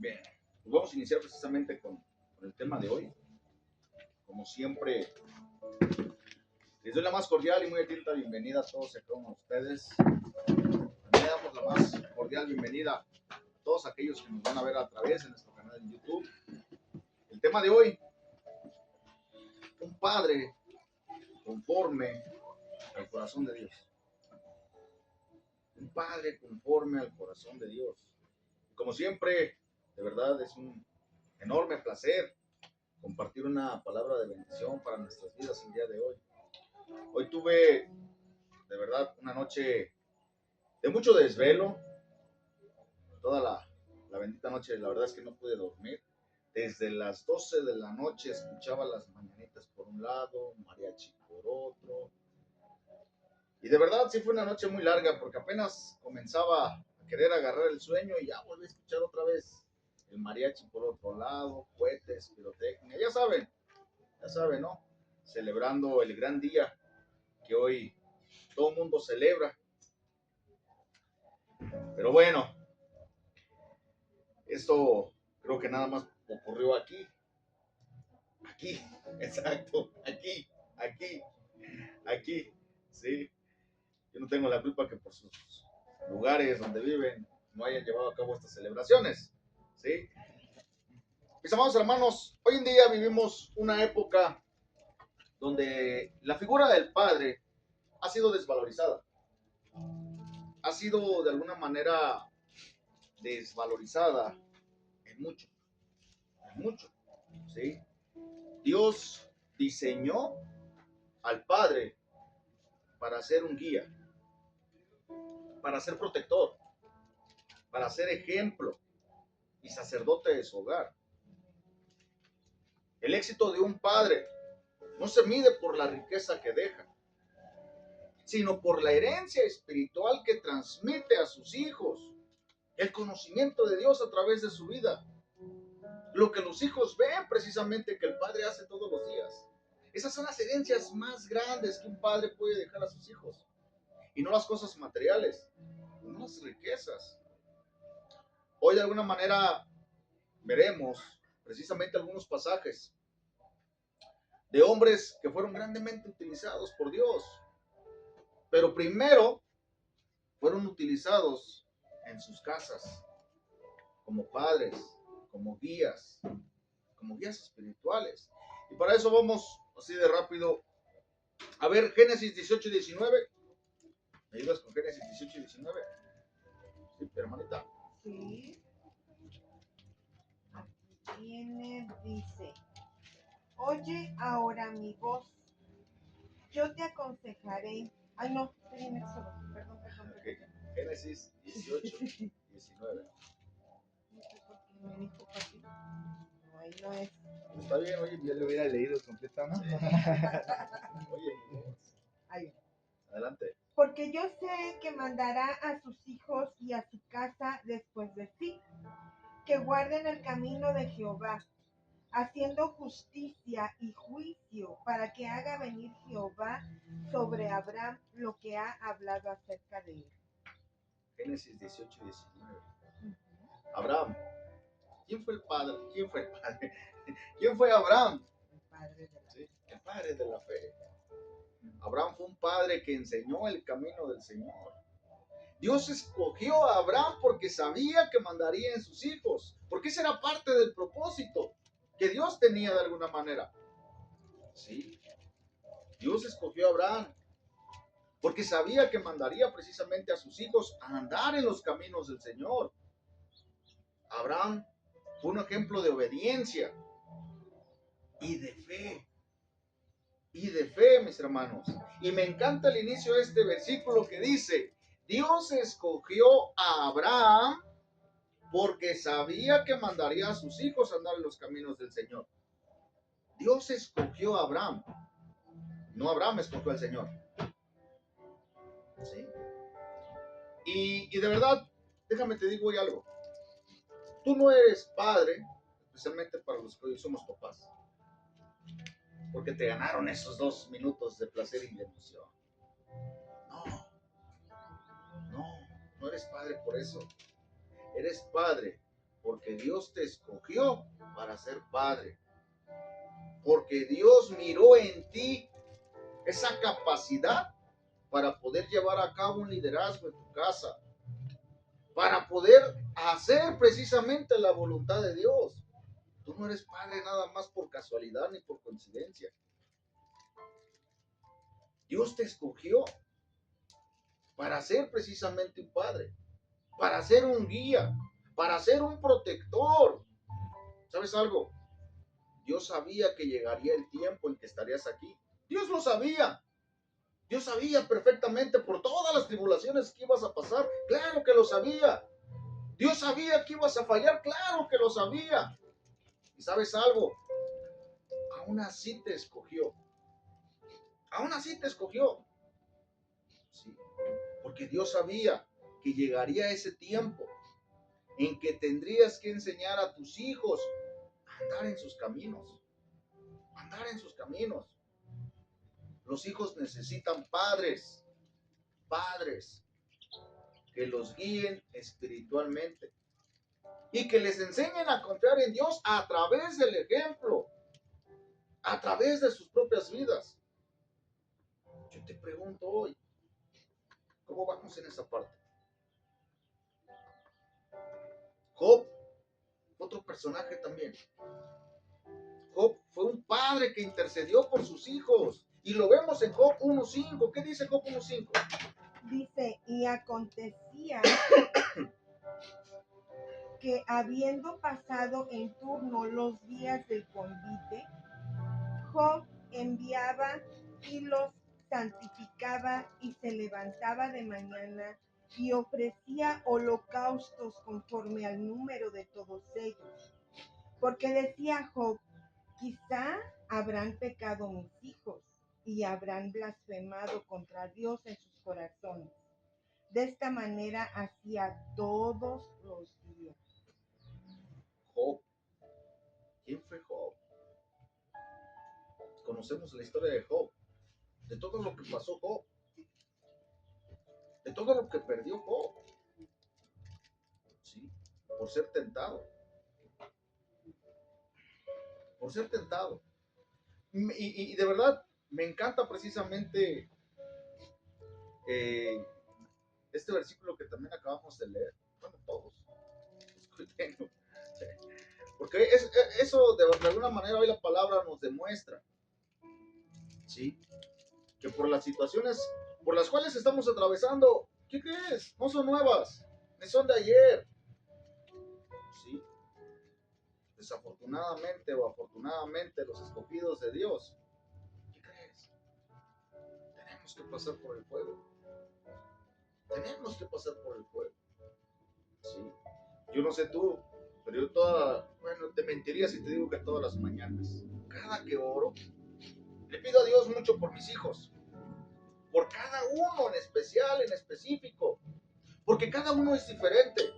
Bien, pues vamos a iniciar precisamente con el tema de hoy. Como siempre, les doy la más cordial y muy atenta bienvenida a todos y a cada uno de ustedes. También le damos la más cordial bienvenida a todos aquellos que nos van a ver a través de nuestro canal de YouTube. El tema de hoy, un padre conforme al corazón de Dios. Un padre conforme al corazón de Dios. Como siempre, de verdad es un enorme placer compartir una palabra de bendición para nuestras vidas el día de hoy. Hoy tuve, de verdad, una noche de mucho desvelo. Toda la bendita noche, la verdad es que no pude dormir. Desde las 12 de la noche escuchaba las mañanitas por un lado, mariachi por otro. Y de verdad sí fue una noche muy larga porque apenas comenzaba a querer agarrar el sueño y ya volví a escuchar otra vez el mariachi por otro lado, cohetes, pirotecnia, ya saben, ¿no? Celebrando el gran día que hoy todo el mundo celebra. Pero bueno, esto creo que nada más ocurrió aquí, exacto, aquí, sí. Yo no tengo la culpa que por sus lugares donde viven no hayan llevado a cabo estas celebraciones, sí. Mis amados hermanos, hoy en día vivimos una época donde la figura del padre ha sido desvalorizada, ha sido de alguna manera desvalorizada en mucho, ¿sí? Dios diseñó al padre para ser un guía, para ser protector, para ser ejemplo y sacerdote de su hogar. El éxito de un padre no se mide por la riqueza que deja, sino por la herencia espiritual que transmite a sus hijos, el conocimiento de Dios a través de su vida, lo que los hijos ven precisamente que el padre hace todos los días. Esas son las herencias más grandes que un padre puede dejar a sus hijos, y no las cosas materiales, no las riquezas. Hoy de alguna manera veremos precisamente algunos pasajes de hombres que fueron grandemente utilizados por Dios, pero primero fueron utilizados en sus casas como padres, como guías espirituales. Y para eso vamos así de rápido a ver Génesis 18 y 19. ¿Me ayudas con Génesis 18 y 19? Sí, hermanita. Sí. Aquí viene, dice: Oye ahora mi voz, yo te aconsejaré. Ay, no, estoy en Éxodo. Perdón. Okay. Génesis 18 y 19. No sé por qué me dijo así. No, ahí no es. Está bien, oye, Yo lo hubiera leído completo, ¿no? Sí. Oye, Ahí. adelante. Porque yo sé que mandará a sus hijos y a su casa después de sí, que guarden el camino de Jehová, haciendo justicia y juicio, para que haga venir Jehová sobre Abraham lo que ha hablado acerca de él. Génesis 18 y 19. Abraham. ¿Quién fue el padre? ¿Quién fue el padre? ¿Quién fue Abraham? El padre de la ¿Sí? El padre de la fe. Abraham fue un padre que enseñó el camino del Señor. Dios escogió a Abraham porque sabía que mandaría en sus hijos, porque esa era parte del propósito que Dios tenía de alguna manera. ¿Sí? Dios escogió a Abraham porque sabía que mandaría precisamente a sus hijos a andar en los caminos del Señor. Abraham fue un ejemplo de obediencia y de fe. Mis hermanos. Y me encanta el inicio de este versículo que dice: Dios escogió a Abraham porque sabía que mandaría a sus hijos a andar en los caminos del Señor. Dios escogió a Abraham, no Abraham escogió al Señor. ¿Sí? Y de verdad, déjame te digo hoy algo. Tú no eres padre, especialmente para los que hoy somos papás, porque te ganaron esos 2 minutos de placer y de emoción. No eres padre por eso. Eres padre Porque Dios te escogió para ser padre. Porque Dios miró en ti esa capacidad para poder llevar a cabo un liderazgo en tu casa, para poder hacer precisamente la voluntad de Dios. Tú no eres padre nada más por casualidad ni por coincidencia. Dios te escogió para ser precisamente un padre, para ser un guía, para ser un protector. ¿Sabes algo? Dios sabía que llegaría el tiempo en que estarías aquí. Dios lo sabía. Dios sabía perfectamente por todas las tribulaciones que ibas a pasar. Claro que lo sabía. Dios sabía que ibas a fallar. Claro que lo sabía. ¿Y sabes algo? Aún así te escogió. Aún así te escogió. Sí. Porque Dios sabía que llegaría ese tiempo en que tendrías que enseñar a tus hijos a andar en sus caminos. Andar en sus caminos. Los hijos necesitan padres. Padres que los guíen espiritualmente y que les enseñen a confiar en Dios a través del ejemplo, a través de sus propias vidas. Yo te pregunto hoy, ¿cómo vamos en esa parte? Job, otro personaje también. Job fue un padre que intercedió por sus hijos y lo vemos en Job 1.5. ¿Qué dice Job 1.5? Dice, y acontecía que habiendo pasado en turno los días del convite, Job enviaba y los santificaba y se levantaba de mañana y ofrecía holocaustos conforme al número de todos ellos. Porque decía Job, quizá habrán pecado mis hijos y habrán blasfemado contra Dios en sus corazones. De esta manera hacía todos los días. Job. ¿Quién fue Job? Conocemos la historia de Job, de todo lo que pasó Job, de todo lo que perdió Job, ¿sí? Por ser tentado, por ser tentado. Y de verdad, me encanta precisamente eh, este versículo que también acabamos de leer. Bueno, todos. Porque eso de alguna manera hoy la palabra nos demuestra, ¿sí? Que por las situaciones por las cuales estamos atravesando, ¿qué crees? No son nuevas, ni son de ayer, ¿sí? Desafortunadamente o afortunadamente los escogidos de Dios, ¿qué crees? Tenemos que pasar por el fuego. Tenemos que pasar por el fuego, ¿sí? Yo no sé tú, pero yo bueno, te mentiría si te digo que todas las mañanas, cada que oro, le pido a Dios mucho por mis hijos, por cada uno en especial, en específico, porque cada uno es diferente,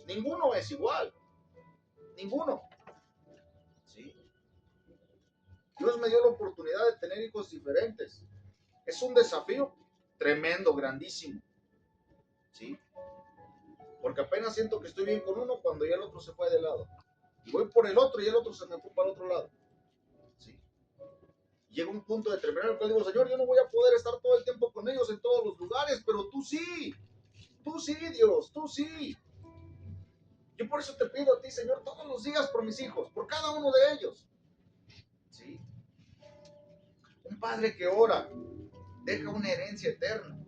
ninguno es igual, ninguno, ¿sí? Dios me dio la oportunidad de tener hijos diferentes. Es un desafío tremendo, grandísimo, ¿sí? Porque apenas siento que estoy bien con uno cuando ya el otro se fue de lado. Y voy por el otro y el otro se me fue para el otro lado, ¿sí? Llega un punto determinado en el cual digo, Señor, yo no voy a poder estar todo el tiempo con ellos en todos los lugares, pero tú sí, Dios, tú sí. Yo por eso te pido a ti, Señor, todos los días por mis hijos, por cada uno de ellos, ¿sí? Un padre que ora deja una herencia eterna.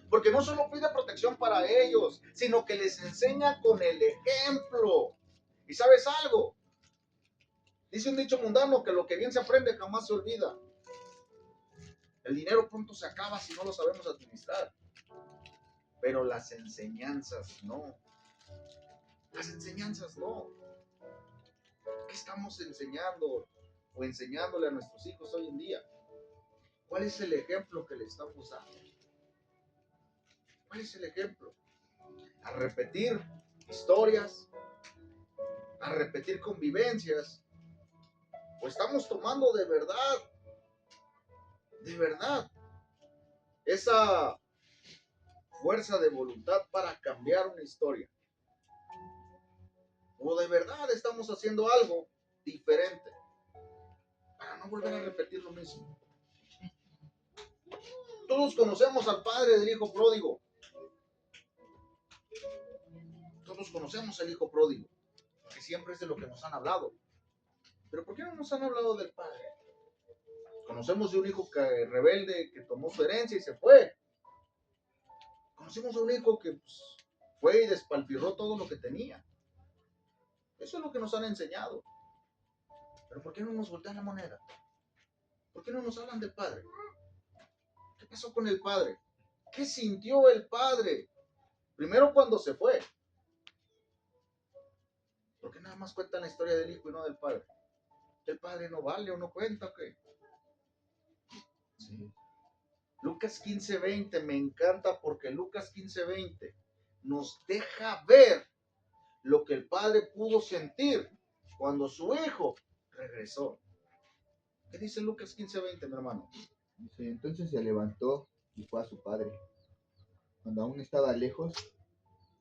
Porque no solo pide protección para ellos, sino que les enseña con el ejemplo. ¿Y sabes algo? Dice un dicho mundano que lo que bien se aprende jamás se olvida. El dinero pronto se acaba si no lo sabemos administrar. Pero las enseñanzas no. Las enseñanzas no. ¿Qué estamos enseñando o enseñándole a nuestros hijos hoy en día? ¿Cuál es el ejemplo que le estamos dando? ¿Cuál es el ejemplo? A repetir historias, a repetir convivencias, o estamos tomando de verdad, esa fuerza de voluntad para cambiar una historia. o de verdad estamos haciendo algo diferente para no volver a repetir lo mismo. Todos conocemos al padre del hijo pródigo. Todos conocemos al hijo pródigo, que siempre es de lo que nos han hablado. Pero ¿por qué no nos han hablado del padre? Conocemos de un hijo rebelde que tomó su herencia y se fue. Conocemos de un hijo que fue y despilfarró todo lo que tenía. Eso es lo que nos han enseñado. Pero ¿por qué no nos voltean la moneda? ¿Por qué no nos hablan del padre? ¿Qué pasó con el padre? ¿Qué sintió el padre? Primero cuando se fue. ¿Por qué nada más cuentan la historia del hijo y no del padre? ¿El padre no vale o no cuenta o qué? Sí. Lucas 15:20 me encanta porque Lucas 15:20 nos deja ver lo que el padre pudo sentir cuando su hijo regresó. ¿Qué dice Lucas 15:20, mi hermano? Dice, entonces se levantó y fue a su padre. Cuando aún estaba lejos,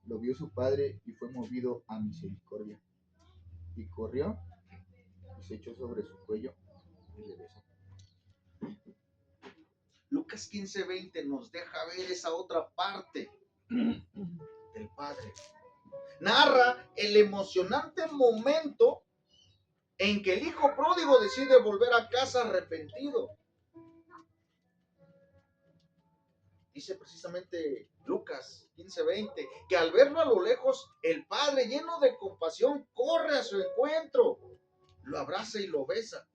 lo vio su padre y fue movido a misericordia. Y corrió y se echó sobre su cuello y le besó. Lucas 15:20 nos deja ver esa otra parte del padre. Narra el emocionante momento en que el hijo pródigo decide volver a casa arrepentido. Dice precisamente Lucas 15:20 que al verlo a lo lejos, el padre lleno de compasión corre a su encuentro, lo abraza y lo besa.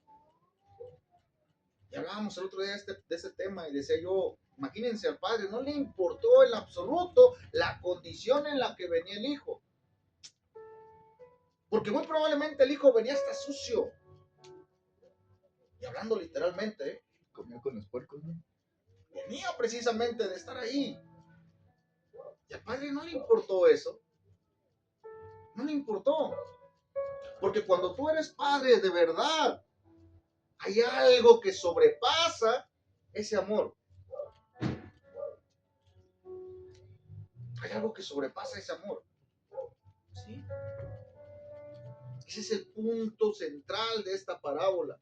Y hablábamos el otro día de ese tema y decía yo, imagínense al padre, no le importó en absoluto la condición en la que venía el hijo. Porque muy probablemente el hijo venía hasta sucio. Y hablando literalmente, Comió con los puercos, ¿no? venía precisamente de estar ahí. Y al padre no le importó eso. No le importó. Porque cuando tú eres padre de verdad, hay algo que sobrepasa ese amor. Hay algo que sobrepasa ese amor. ¿Sí? Ese es el punto central de esta parábola,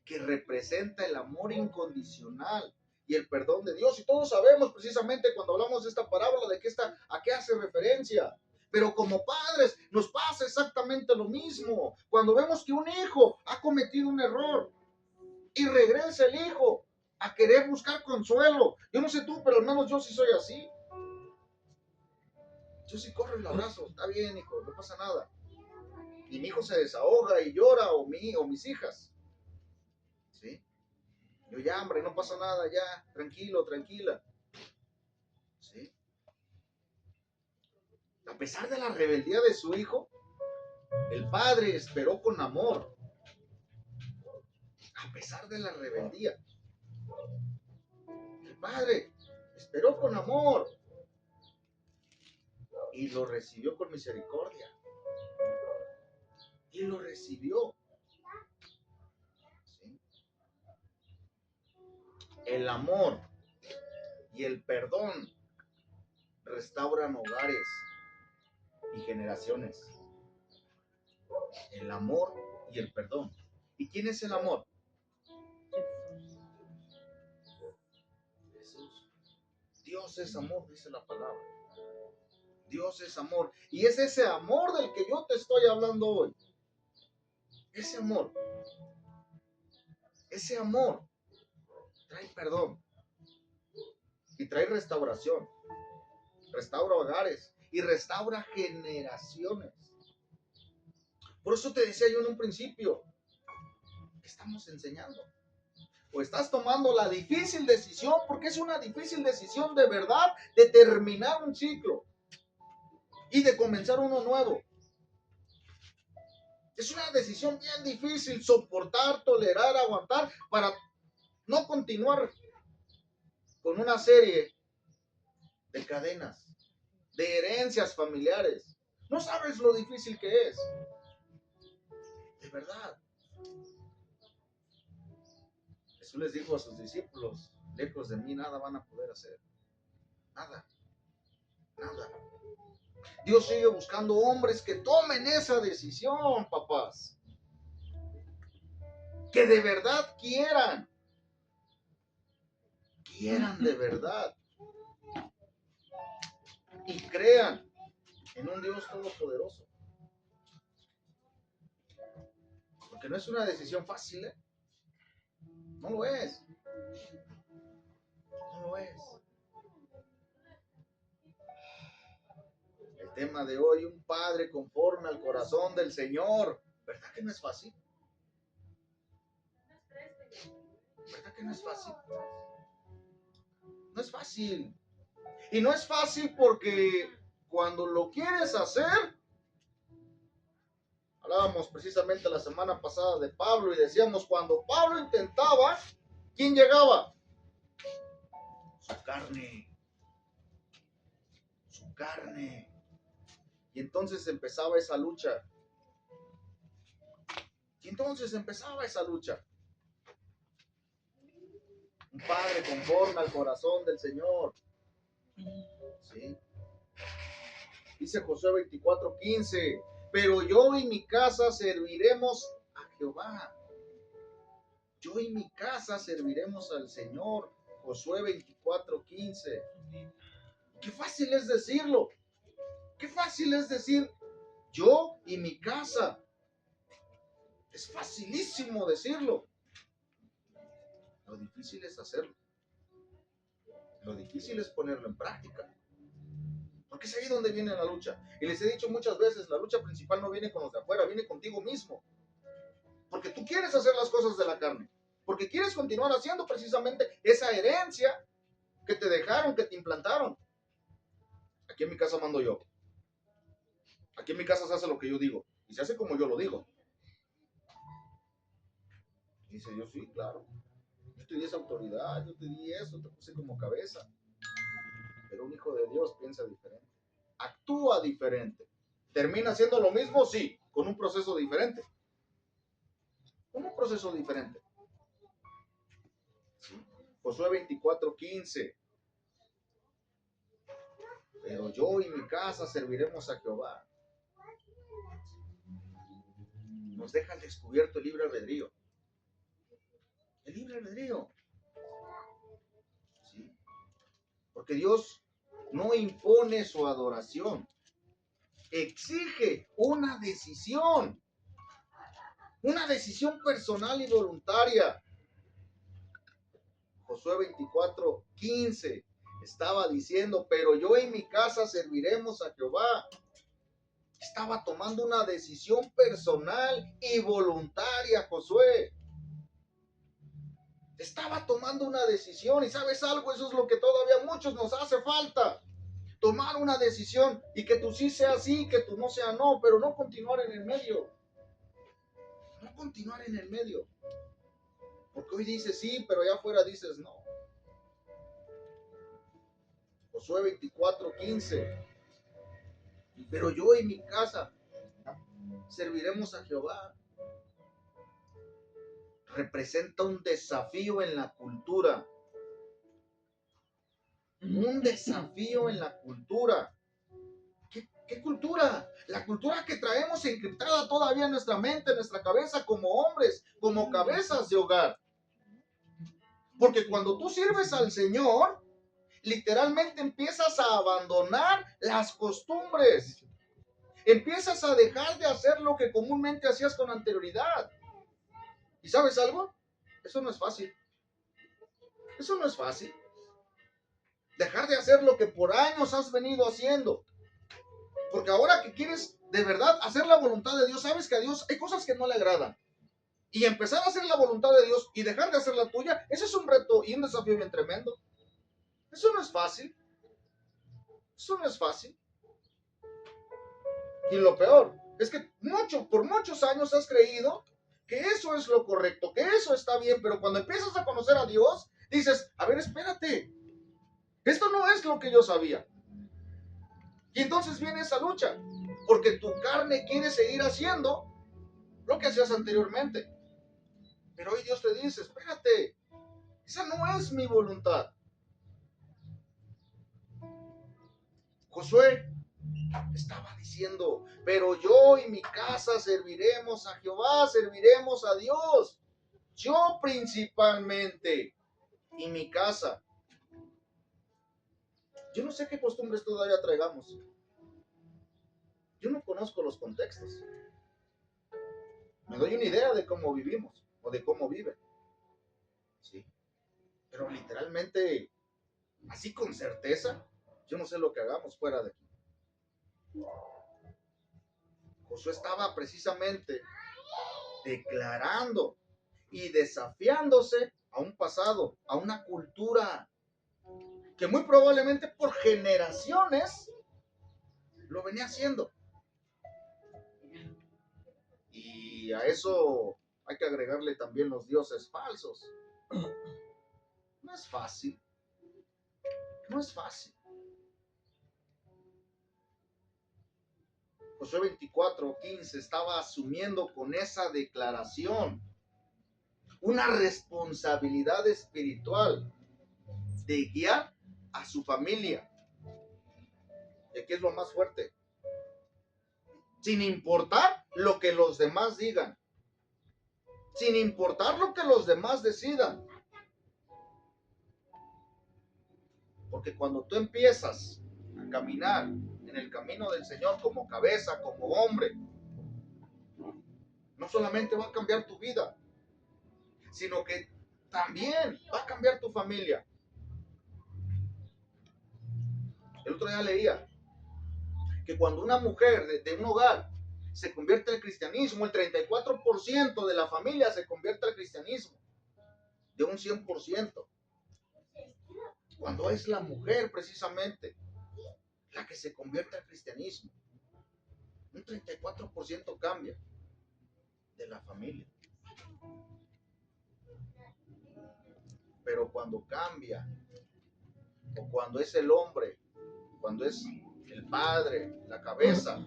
que representa el amor incondicional y el perdón de Dios. Y todos sabemos precisamente cuando hablamos de esta parábola a qué hace referencia. Pero como padres nos pasa exactamente lo mismo. Cuando vemos que un hijo ha cometido un error y regresa el hijo a querer buscar consuelo. Yo no sé tú, pero al menos yo sí soy así. Yo sí corro el abrazo. Está bien, hijo, no pasa nada. Y mi hijo se desahoga y llora, o mis hijas. ¿Sí? Yo ya, hombre, no pasa nada, ya, tranquilo, tranquila. ¿Sí? A pesar de la rebeldía de su hijo, el padre esperó con amor. A pesar de la rebeldía, el padre esperó con amor y lo recibió con misericordia. Y lo recibió. ¿Sí? El amor y el perdón restauran hogares y generaciones. El amor y el perdón. ¿Y quién es el amor? Jesús. Dios es amor, dice la palabra. Dios es amor. Y es ese amor del que yo te estoy hablando hoy. Ese amor. Ese amor trae perdón. Y trae restauración. Restaura hogares. Y restaura generaciones. Por eso te decía yo en un principio. ¿Qué estamos enseñando? O estás tomando la difícil decisión, porque es una difícil decisión de verdad, de terminar un ciclo y de comenzar uno nuevo. Es una decisión bien difícil, soportar, tolerar, aguantar, para no continuar con una serie de cadenas, de herencias familiares. No sabes lo difícil que es. De verdad. Jesús les dijo a sus discípulos, lejos de mí nada van a poder hacer. Nada. Nada. Dios sigue buscando hombres que tomen esa decisión, papás. Que de verdad quieran de verdad y crean en un Dios todopoderoso. Porque no es una decisión fácil, ¿eh? No lo es. No lo es. El tema de hoy, un padre conforme al corazón del Señor. ¿Verdad que no es fácil? ¿Verdad que no es fácil? No es fácil. Y no es fácil porque cuando lo quieres hacer, hablábamos precisamente la semana pasada de Pablo y decíamos, cuando Pablo intentaba, ¿quién llegaba? Su carne. Su carne. Y entonces empezaba esa lucha. Un padre conforme al corazón del Señor. ¿Sí? Dice Josué 24:15, pero yo y mi casa serviremos a Jehová. Yo y mi casa serviremos al Señor. Josué 24:15. Qué fácil es decirlo. Qué fácil es decir, yo y mi casa. Es facilísimo decirlo. Lo difícil es hacerlo. Lo difícil es ponerlo en práctica. Porque es ahí donde viene la lucha. Y les he dicho muchas veces, la lucha principal no viene con los de afuera, viene contigo mismo. Porque tú quieres hacer las cosas de la carne. Porque quieres continuar haciendo precisamente esa herencia que te dejaron, que te implantaron. Aquí en mi casa mando yo. Aquí en mi casa se hace lo que yo digo. Y se hace como yo lo digo. Y dice Dios, sí, claro. Yo te di esa autoridad, yo te di eso, te puse como cabeza. Pero un hijo de Dios piensa diferente. Actúa diferente. ¿Termina haciendo lo mismo? Sí, con un proceso diferente. Con un proceso diferente. ¿Sí? Josué 24:15. Pero yo y mi casa serviremos a Jehová. Nos deja al descubierto el libre albedrío. El libre albedrío. ¿Sí? Porque Dios no impone su adoración. Exige una decisión. Una decisión personal y voluntaria. Josué 24:15 estaba diciendo, pero yo y mi casa serviremos a Jehová. Estaba tomando una decisión personal y voluntaria, Josué. Estaba tomando una decisión y ¿sabes algo? Eso es lo que todavía a muchos nos hace falta. Tomar una decisión y que tú sí sea sí, que tú no sea no, pero no continuar en el medio. No continuar en el medio. Porque hoy dices sí, pero allá afuera dices no. Josué 24:15. Pero yo y mi casa serviremos a Jehová. Representa un desafío en la cultura. Un desafío en la cultura. ¿Qué cultura? La cultura que traemos encriptada todavía en nuestra mente, en nuestra cabeza, como hombres, como cabezas de hogar. Porque cuando tú sirves al Señor, literalmente empiezas a abandonar las costumbres. Empiezas a dejar de hacer lo que comúnmente hacías con anterioridad. ¿Y sabes algo? Eso no es fácil. Eso no es fácil. Dejar de hacer lo que por años has venido haciendo. Porque ahora que quieres de verdad hacer la voluntad de Dios, sabes que a Dios hay cosas que no le agradan. Y empezar a hacer la voluntad de Dios y dejar de hacer la tuya, ese es un reto y un desafío bien tremendo. Eso no es fácil. Eso no es fácil. Y lo peor es que por muchos años has creído que eso es lo correcto, que eso está bien, pero cuando empiezas a conocer a Dios, dices, a ver, espérate, esto no es lo que yo sabía. Y entonces viene esa lucha, porque tu carne quiere seguir haciendo lo que hacías anteriormente. Pero hoy Dios te dice, espérate, esa no es mi voluntad. Josué Estaba diciendo, pero yo y mi casa serviremos a Jehová, serviremos a Dios. Yo principalmente y mi casa. Yo no sé qué costumbres todavía traigamos. Yo no conozco los contextos. Me doy una idea de cómo vivimos o de cómo viven. Sí. Pero literalmente, así con certeza, yo no sé lo que hagamos fuera de aquí. Josué estaba precisamente declarando y desafiándose a un pasado, a una cultura que muy probablemente por generaciones lo venía haciendo. Y a eso hay que agregarle también los dioses falsos. No es fácil. No es fácil. Josué 24:15 estaba asumiendo con esa declaración una responsabilidad espiritual de guiar a su familia. Y aquí es lo más fuerte. Sin importar lo que los demás digan. Sin importar lo que los demás decidan. Porque cuando tú empiezas a caminar en el camino del Señor como cabeza, como hombre, no solamente va a cambiar tu vida, sino que también va a cambiar tu familia. El otro día leía que cuando una mujer de un hogar se convierte al cristianismo, el 34% de la familia se convierte al cristianismo, de un 100%. Cuando es la mujer precisamente la que se convierte al cristianismo, un 34% cambia de la familia. Pero cuando cambia, o cuando es el hombre, cuando es el padre, la cabeza,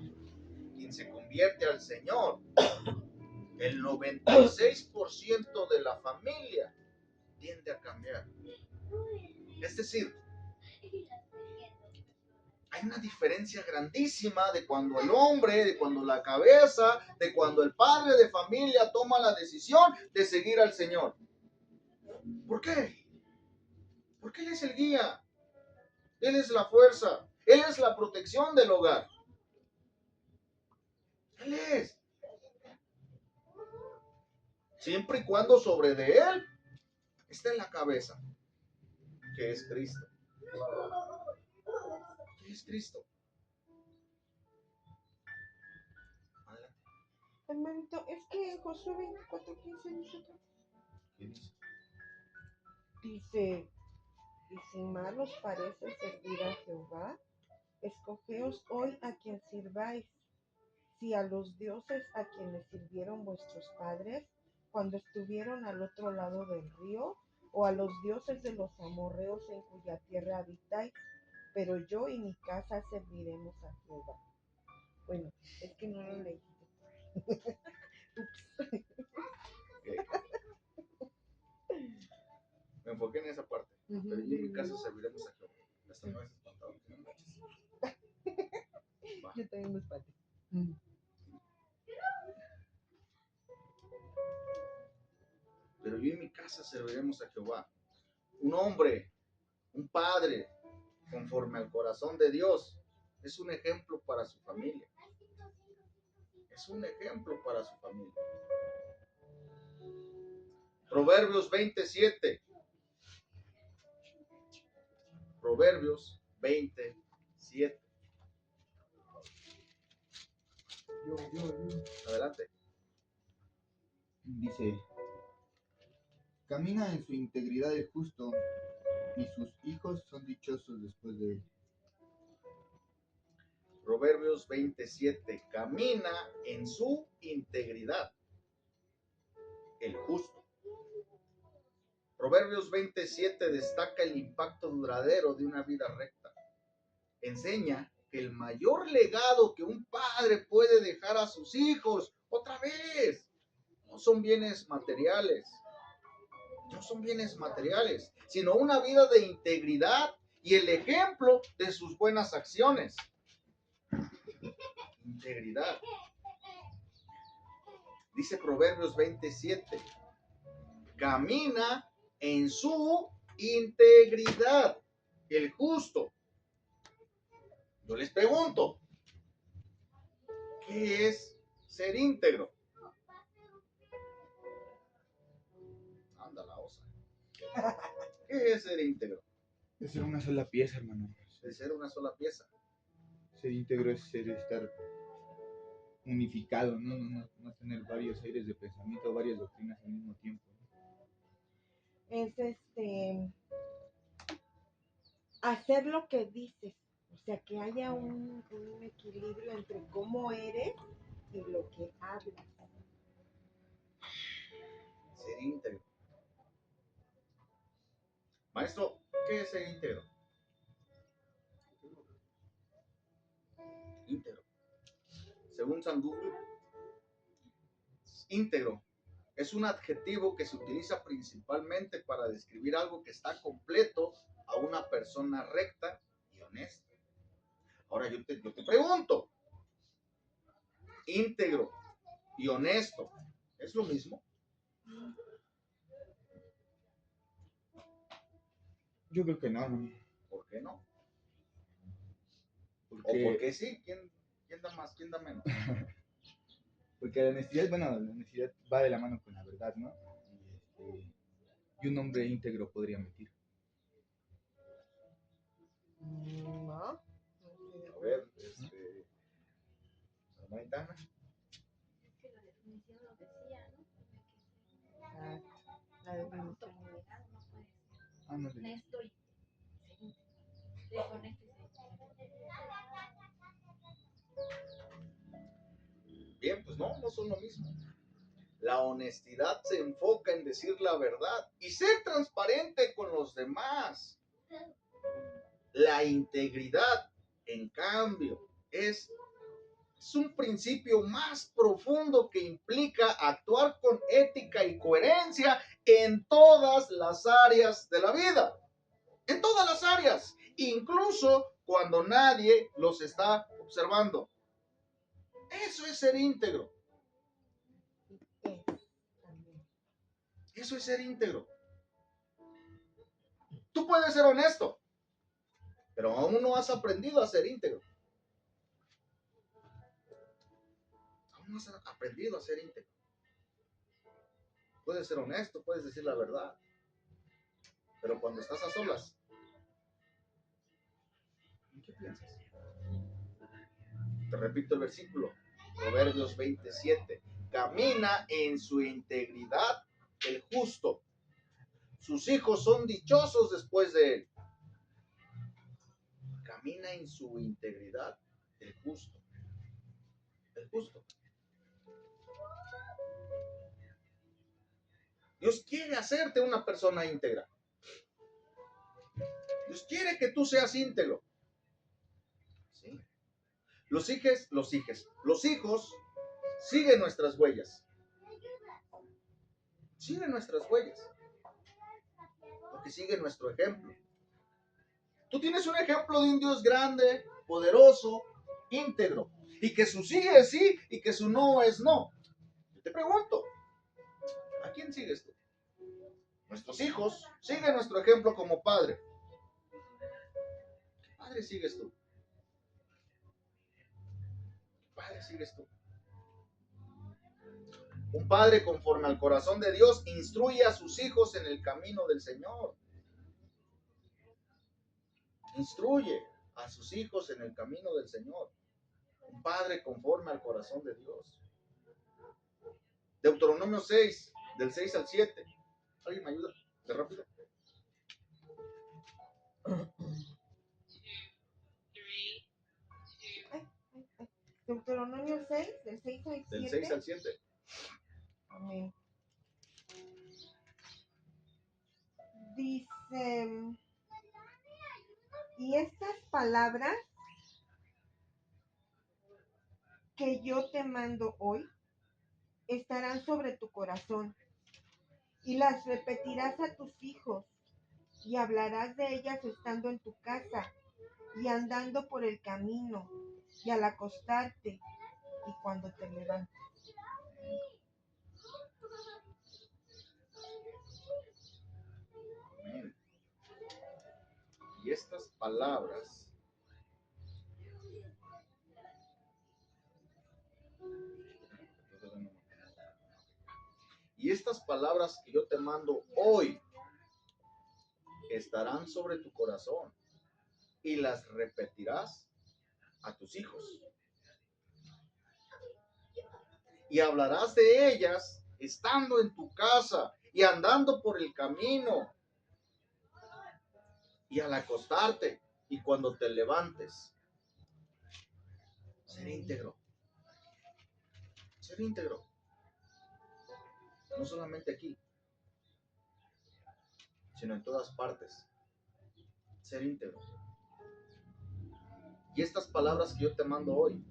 quien se convierte al Señor, el 96% de la familia tiende a cambiar. Es decir, hay una diferencia grandísima de cuando el hombre, de cuando la cabeza, de cuando el padre de familia toma la decisión de seguir al Señor. ¿Por qué? Porque Él es el guía, Él es la fuerza, Él es la protección del hogar. Él es. Siempre y cuando sobre de Él esté en la cabeza, que es Cristo. ¿Qué es Cristo? Adelante. Hermanito, es que Josué 24:15 dice, ¿Qué dice? dice, y si mal os parece servir a Jehová, escogeos hoy a quien sirváis, si a los dioses a quienes sirvieron vuestros padres cuando estuvieron al otro lado del río, o a los dioses de los amorreos en cuya tierra habitáis, pero yo y mi casa serviremos a Jehová. Bueno, es que no lo leí. Me enfoqué en esa parte. Pero yo en mi casa serviremos a Jehová. Hasta no es espantado. Yo también me espanté. Pero yo en mi casa serviremos a Jehová. Un hombre, un padre, conforme al corazón de Dios, es un ejemplo para su familia. Es un ejemplo para su familia. Proverbios 27. Proverbios 27. Adelante. Dice, camina en su integridad el justo, y sus hijos son dichosos después de él. Proverbios 27. Camina en su integridad el justo. Proverbios 27 destaca el impacto duradero de una vida recta. Enseña que el mayor legado que un padre puede dejar a sus hijos, otra vez, no son bienes materiales. No son bienes materiales, sino una vida de integridad y el ejemplo de sus buenas acciones. Integridad. Dice Proverbios 27, camina en su integridad, el justo. Yo les pregunto, ¿qué es ser íntegro? Anda la osa. ¿Qué es ser íntegro? Es ser una sola pieza, hermano. Es ser una sola pieza. Ser íntegro es estar unificado, no tener varios aires de pensamiento, varias doctrinas al mismo tiempo, ¿no? Es hacer lo que dices. O sea, que haya un equilibrio entre cómo eres y lo que hablas. Ser íntegro. Maestro, ¿qué es ser íntegro? Íntegro. Según San Google, íntegro es un adjetivo que se utiliza principalmente para describir algo que está completo a una persona recta y honesta. Ahora yo te pregunto, íntegro y honesto, ¿es lo mismo? Yo creo que no, no. ¿Por qué no? ¿O Porque, por qué sí? ¿Quién da más? ¿Quién da menos? porque la honestidad, bueno, la honestidad va de la mano con la verdad, ¿no? Y un hombre íntegro podría mentir. No. A ver, hermanita Ana. Es que la definición lo decía, ¿no? La definición. Autoridad no puede ser Ah, no, honesto y deshonesto y Bien, pues no son lo mismo. La honestidad se enfoca en decir la verdad y ser transparente con los demás. La integridad, en cambio, es un principio más profundo que implica actuar con ética y coherencia en todas las áreas de la vida. En todas las áreas, incluso cuando nadie los está observando. Eso es ser íntegro. Eso es ser íntegro. Tú puedes ser honesto, pero aún no has aprendido a ser íntegro. Aún no has aprendido a ser íntegro. Puedes ser honesto, puedes decir la verdad, pero cuando estás a solas, ¿en qué piensas? Te repito el versículo, Proverbios 27. Camina en su integridad el justo. Sus hijos son dichosos después de él. Camina en su integridad el justo. El justo. Dios quiere hacerte una persona íntegra. Dios quiere que tú seas íntegro. ¿Sí? Los hijos siguen nuestras huellas. Siguen nuestras huellas. Porque siguen nuestro ejemplo. Tú tienes un ejemplo de un Dios grande, poderoso, íntegro. Y que su sí es sí y que su no es no. Yo te pregunto, ¿a quién sigues tú? Nuestros hijos siguen nuestro ejemplo como padre. ¿Qué padre sigues tú? ¿Qué padre sigues tú? Un padre conforme al corazón de Dios instruye a sus hijos en el camino del Señor. Instruye a sus hijos en el camino del Señor. Un padre conforme al corazón de Dios. Deuteronomio 6, del 6 al 7. ¿Alguien me ayuda? De rápido. Deuteronomio 6, del 6 al 7. Del 6 al 7. Amén. Dice, y estas palabras que yo te mando hoy estarán sobre tu corazón y las repetirás a tus hijos y hablarás de ellas estando en tu casa y andando por el camino y al acostarte y cuando te levantes. Amén. Y estas palabras que yo te mando hoy estarán sobre tu corazón y las repetirás a tus hijos. Y hablarás de ellas estando en tu casa y andando por el camino y al acostarte y cuando te levantes. Ser íntegro. Ser íntegro. No solamente aquí, sino en todas partes. Ser íntegro. Y estas palabras que yo te mando hoy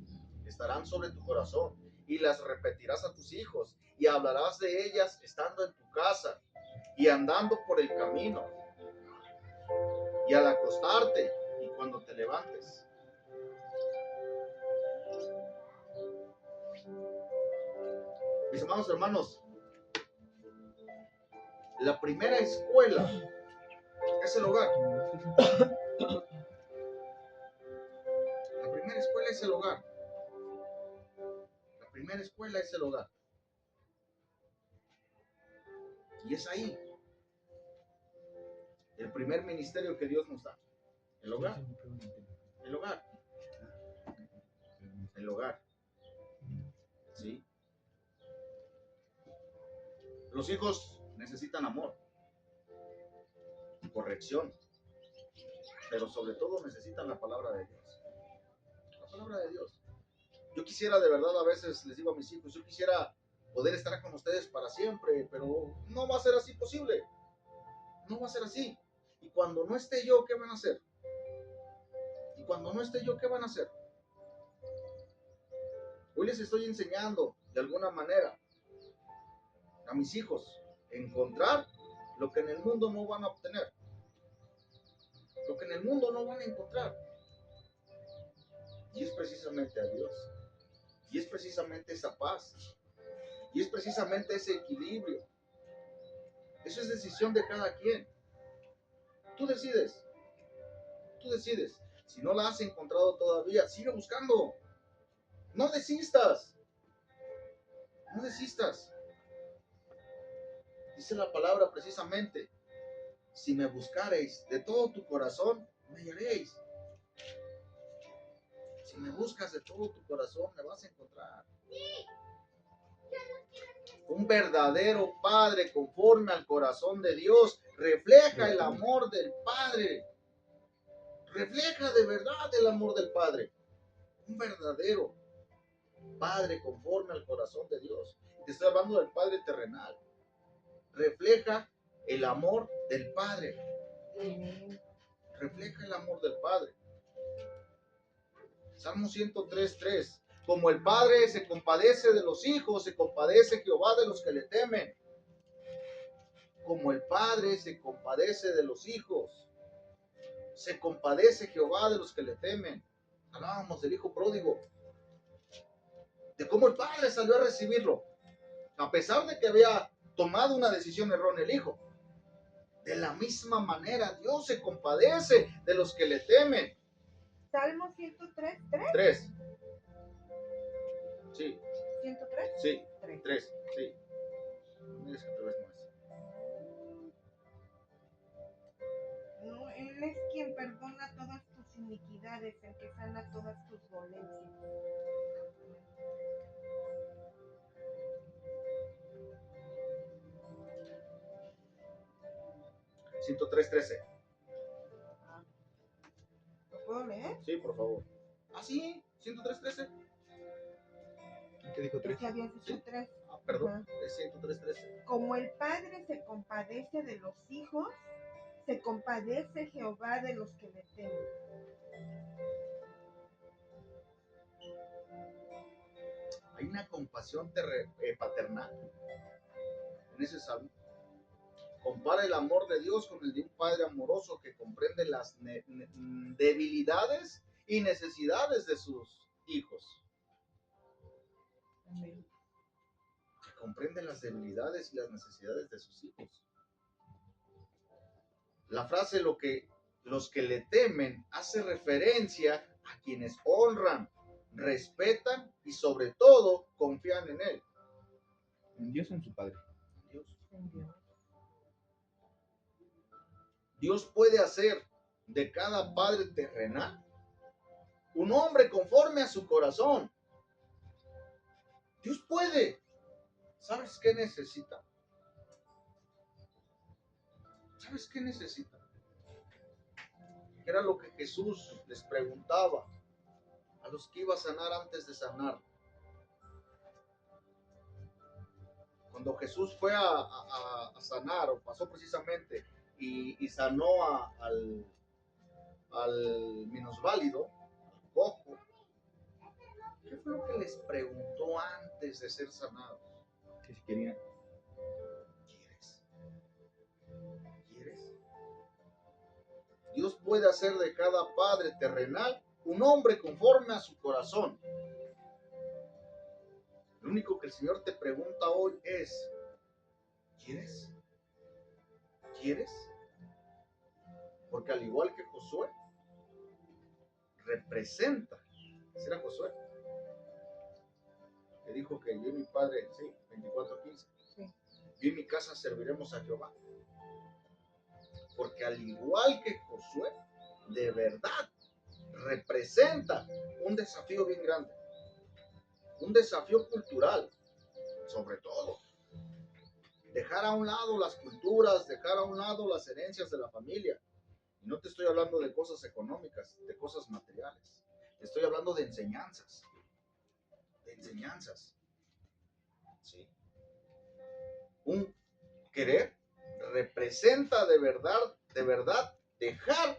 estarán sobre tu corazón y las repetirás a tus hijos y hablarás de ellas estando en tu casa y andando por el camino y al acostarte y cuando te levantes. Mis amados hermanos, la primera escuela es el hogar. La primera escuela es el hogar. La primera escuela es el hogar. Y es ahí el primer ministerio que Dios nos da. El hogar. El hogar. El hogar. ¿Sí? Los hijos necesitan amor, corrección, pero sobre todo necesitan la palabra de Dios. La palabra de Dios. Yo quisiera de verdad, a veces les digo a mis hijos, yo quisiera poder estar con ustedes para siempre, pero no va a ser así posible. No va a ser así. Y cuando no esté yo, ¿qué van a hacer? Y cuando no esté yo, ¿qué van a hacer? Hoy les estoy enseñando de alguna manera a mis hijos encontrar lo que en el mundo no van a obtener, lo que en el mundo no van a encontrar. Y es precisamente a Dios. Y es precisamente esa paz. Y es precisamente ese equilibrio. Eso es decisión de cada quien. Tú decides. Tú decides. Si no la has encontrado todavía, sigue buscando. No desistas. No desistas. Dice la palabra precisamente, si me buscareis de todo tu corazón, me hallaréis. Si me buscas de todo tu corazón, me vas a encontrar. Un verdadero padre conforme al corazón de Dios refleja el amor del Padre. Refleja de verdad el amor del Padre. Un verdadero padre conforme al corazón de Dios. Te estoy hablando del Padre terrenal. Refleja el amor del Padre. Refleja el amor del Padre. Salmo 103:3. Como el Padre se compadece de los hijos, se compadece Jehová de los que le temen. Como el Padre se compadece de los hijos, se compadece Jehová de los que le temen. Hablábamos del hijo pródigo, de cómo el Padre salió a recibirlo, a pesar de que había tomado una decisión errónea el hijo. De la misma manera, Dios se compadece de los que le temen. Salmo 103:3. 3. Sí. 103. Sí. 3. 3. Sí. Mira, es que otra vez no es. No, Él es quien perdona todas tus iniquidades, el que sana todas tus dolencias. 103:13. ¿Lo puedo leer? Sí, por favor. Ah, sí, 103:13. ¿Qué dijo Es 3? que habías dicho 3. Ah, perdón, Ajá. es 103:13. Como el Padre se compadece de los hijos, se compadece Jehová de los que le temen. Hay una compasión paternal en ese salmo. Compara el amor de Dios con el de un padre amoroso que comprende las debilidades y necesidades de sus hijos. Amén. que comprende las debilidades y las necesidades de sus hijos. La frase los que le temen hace referencia a quienes honran, respetan y sobre todo confían en él. En Dios, en su Padre. Dios. En Dios. Dios puede hacer de cada padre terrenal un hombre conforme a su corazón. Dios puede. ¿Sabes qué necesita? ¿Sabes qué necesita? Era lo que Jesús les preguntaba a los que iba a sanar antes de sanar. Cuando Jesús fue a sanar, o pasó precisamente, y sanó al minusválido, al cojo, ¿qué fue lo que les preguntó antes de ser sanados? Que si querían. ¿Quieres? ¿Quieres? Dios puede hacer de cada padre terrenal un hombre conforme a su corazón. Lo único que el Señor te pregunta hoy es, ¿quieres? ¿Quieres? Porque al igual que Josué, representa, ¿será Josué? Que dijo que yo y mi padre, sí, 24:15, Sí. yo y mi casa serviremos a Jehová. Porque al igual que Josué, de verdad, representa un desafío bien grande. Un desafío cultural, sobre todo. Dejar a un lado las culturas, dejar a un lado las herencias de la familia. Y no te estoy hablando de cosas económicas, de cosas materiales. Te estoy hablando de enseñanzas. De enseñanzas. ¿Sí? Un querer representa de verdad, dejar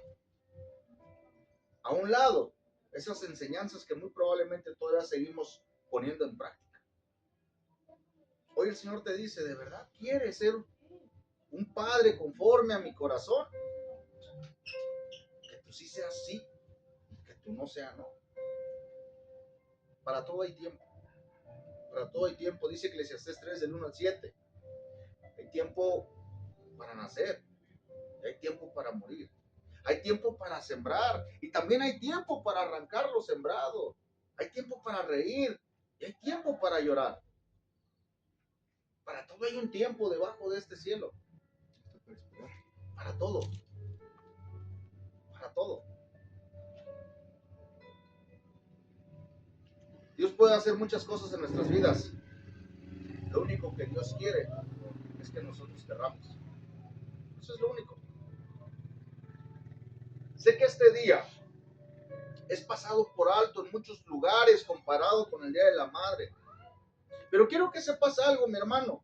a un lado esas enseñanzas que muy probablemente todavía seguimos poniendo en práctica. Hoy el Señor te dice, ¿de verdad quieres ser un padre conforme a mi corazón? Que tú sí seas sí, que tú no seas no. Para todo hay tiempo. Para todo hay tiempo. Dice Eclesiastés 3, del 1 al 7. Hay tiempo para nacer. Y hay tiempo para morir. Hay tiempo para sembrar. Y también hay tiempo para arrancar lo sembrado. Hay tiempo para reír. Y hay tiempo para llorar. Para todo hay un tiempo debajo de este cielo. Para todo. Para todo. Dios puede hacer muchas cosas en nuestras vidas. Lo único que Dios quiere es que nosotros querramos. Eso es lo único. Sé que este día es pasado por alto en muchos lugares comparado con el Día de la Madre. Pero quiero que sepas algo, mi hermano,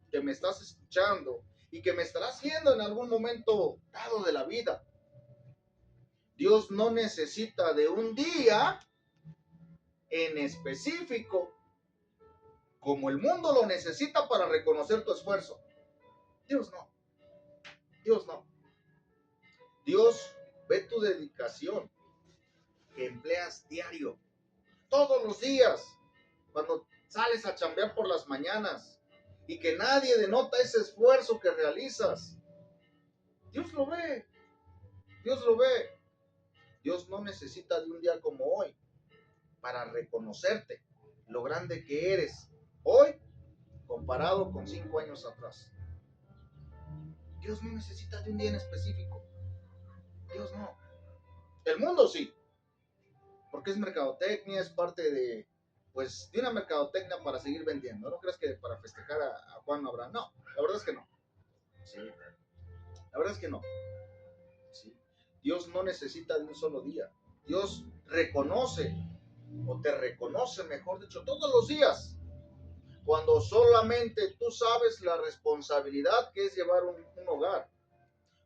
que me estás escuchando y que me estarás viendo en algún momento dado de la vida. Dios no necesita de un día en específico como el mundo lo necesita para reconocer tu esfuerzo. Dios no. Dios no. Dios ve tu dedicación que empleas diario, todos los días, cuando sales a chambear por las mañanas y que nadie denota ese esfuerzo que realizas. Dios lo ve. Dios lo ve. Dios no necesita de un día como hoy para reconocerte lo grande que eres hoy comparado con 5 años atrás. Dios no necesita de un día en específico. Dios no. El mundo sí, porque es mercadotecnia, es parte de, pues, de una mercadotecnia para seguir vendiendo. No creas que para festejar a Juan no habrá. No, la verdad es que no. Sí. La verdad es que no. Sí. Dios no necesita de un solo día. Dios reconoce, o te reconoce, mejor dicho, todos los días. Cuando solamente tú sabes la responsabilidad que es llevar un hogar.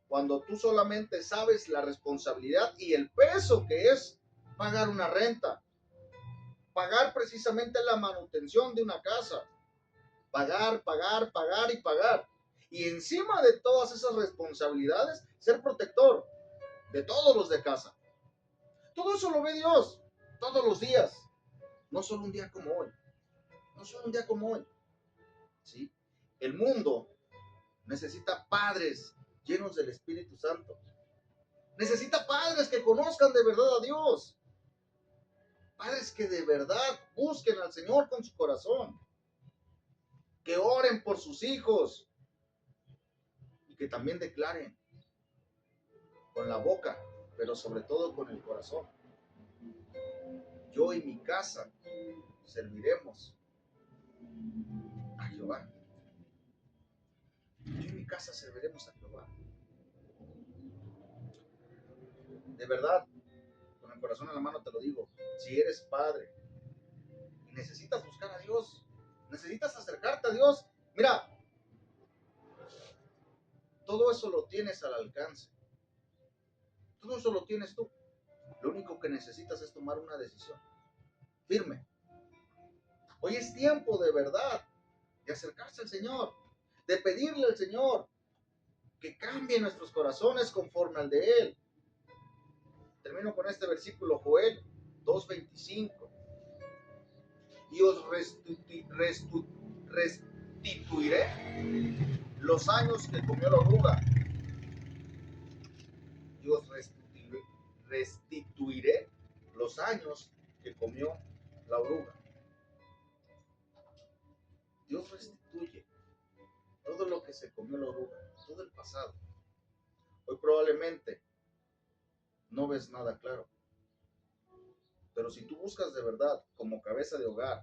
Cuando tú solamente sabes la responsabilidad y el peso que es pagar una renta. Pagar precisamente la manutención de una casa. Pagar, pagar, pagar y pagar. Y encima de todas esas responsabilidades, ser protector de todos los de casa. Todo eso lo ve Dios todos los días. No solo un día como hoy. solo un día como hoy. ¿Sí? El mundo necesita padres llenos del Espíritu Santo. Necesita padres que conozcan de verdad a Dios. Padres que de verdad busquen al Señor con su corazón. Que oren por sus hijos. Y que también declaren con la boca, pero sobre todo con el corazón: yo y mi casa serviremos a Jehová. Yo y mi casa serviremos a Jehová. De verdad, con el corazón en la mano te lo digo. Si eres padre y necesitas buscar a Dios, necesitas acercarte a Dios, mira, todo eso lo tienes al alcance. Todo eso lo tienes tú. Lo único que necesitas es tomar una decisión firme. Hoy es tiempo de verdad de acercarse al Señor, de pedirle al Señor que cambie nuestros corazones conforme al de Él. Termino con este versículo, Joel 2:25. Y os restituiré los años que comió la oruga. Y os restituiré los años que comió la oruga. Dios restituye todo lo que se comió la oruga, todo el pasado. Hoy probablemente no ves nada claro. Pero si tú buscas de verdad como cabeza de hogar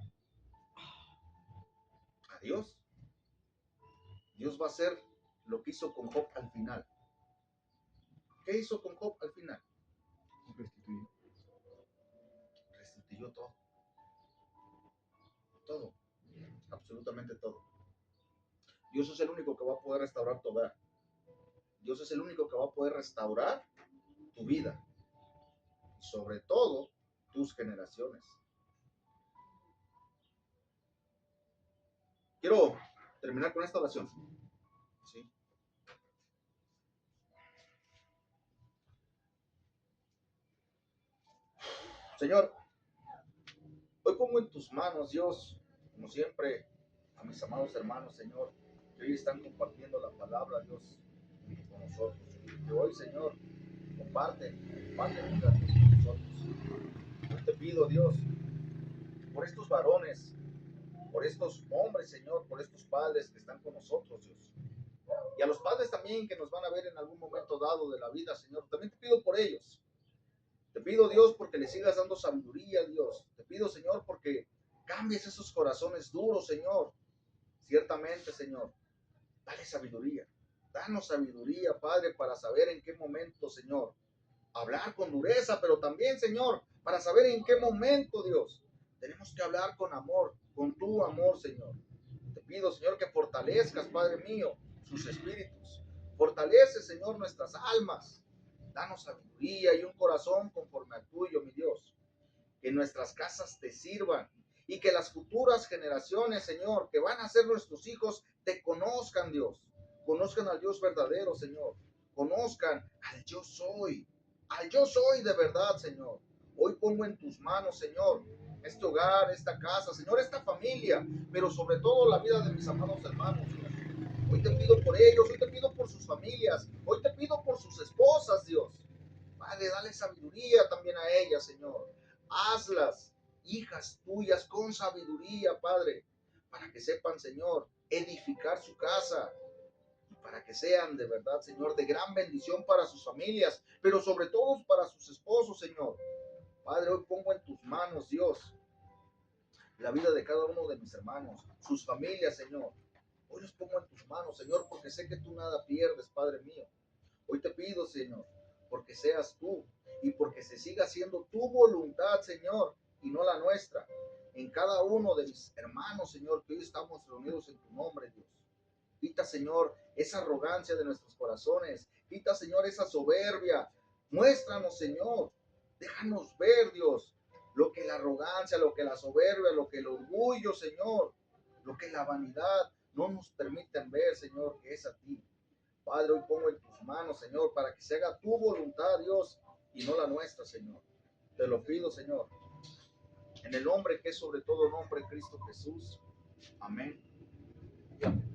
a Dios, Dios va a hacer lo que hizo con Job al final. ¿Qué hizo con Job al final? Restituir. Restituyó todo. Todo. Absolutamente todo. Dios es el único que va a poder restaurar tu hogar. Dios es el único que va a poder restaurar tu vida. Y sobre todo, tus generaciones. Quiero terminar con esta oración. ¿Sí? Señor, hoy pongo en tus manos, Dios, como siempre, a mis amados hermanos, Señor, que hoy están compartiendo la palabra, Dios, con nosotros. Que hoy, Señor, comparten vida, Dios, con nosotros. Yo te pido, Dios, por estos varones, por estos hombres, Señor, por estos padres que están con nosotros, Dios. Y a los padres también que nos van a ver en algún momento dado de la vida, Señor, también te pido por ellos. Te pido, Dios, porque le sigas dando sabiduría, Dios. Te pido, Señor, porque cambies esos corazones duros, Señor. Ciertamente, Señor, dale sabiduría. Danos sabiduría, Padre, para saber en qué momento, Señor, hablar con dureza, pero también, Señor, para saber en qué momento, Dios, tenemos que hablar con amor, con tu amor, Señor. Te pido, Señor, que fortalezcas, Padre mío, sus espíritus. Fortalece, Señor, nuestras almas. Danos sabiduría y un corazón conforme al tuyo, mi Dios. Que nuestras casas te sirvan y que las futuras generaciones, Señor, que van a ser nuestros hijos, te conozcan, Dios. Conozcan al Dios verdadero, Señor. Conozcan al yo soy. Al yo soy de verdad, Señor. Hoy pongo en tus manos, Señor, este hogar, esta casa, Señor, esta familia, pero sobre todo la vida de mis amados hermanos, Dios. Hoy te pido por ellos, hoy te pido por sus familias, hoy te pido por sus esposas, Dios. Padre, dale sabiduría también a ellas, Señor. Hazlas hijas tuyas con sabiduría, Padre, para que sepan, Señor, edificar su casa y para que sean de verdad, Señor, de gran bendición para sus familias, pero sobre todo para sus esposos, Señor. Padre, hoy pongo en tus manos, Dios, la vida de cada uno de mis hermanos, sus familias, Señor. Hoy los pongo en tus manos, Señor, porque sé que tú nada pierdes, Padre mío. Hoy te pido, Señor, porque seas tú y porque se siga haciendo tu voluntad, Señor, y no la nuestra, en cada uno de mis hermanos, Señor, que hoy estamos reunidos en tu nombre, Dios. Quita, Señor, esa arrogancia de nuestros corazones. Quita, Señor, esa soberbia. Muéstranos, Señor. Déjanos ver, Dios, lo que la arrogancia, lo que la soberbia, lo que el orgullo, Señor, lo que la vanidad no nos permiten ver, Señor, que es a ti. Padre, hoy pongo en tus manos, Señor, para que se haga tu voluntad, Dios, y no la nuestra, Señor. Te lo pido, Señor, en el nombre que es sobre todo nombre, Cristo Jesús. Amén y amén.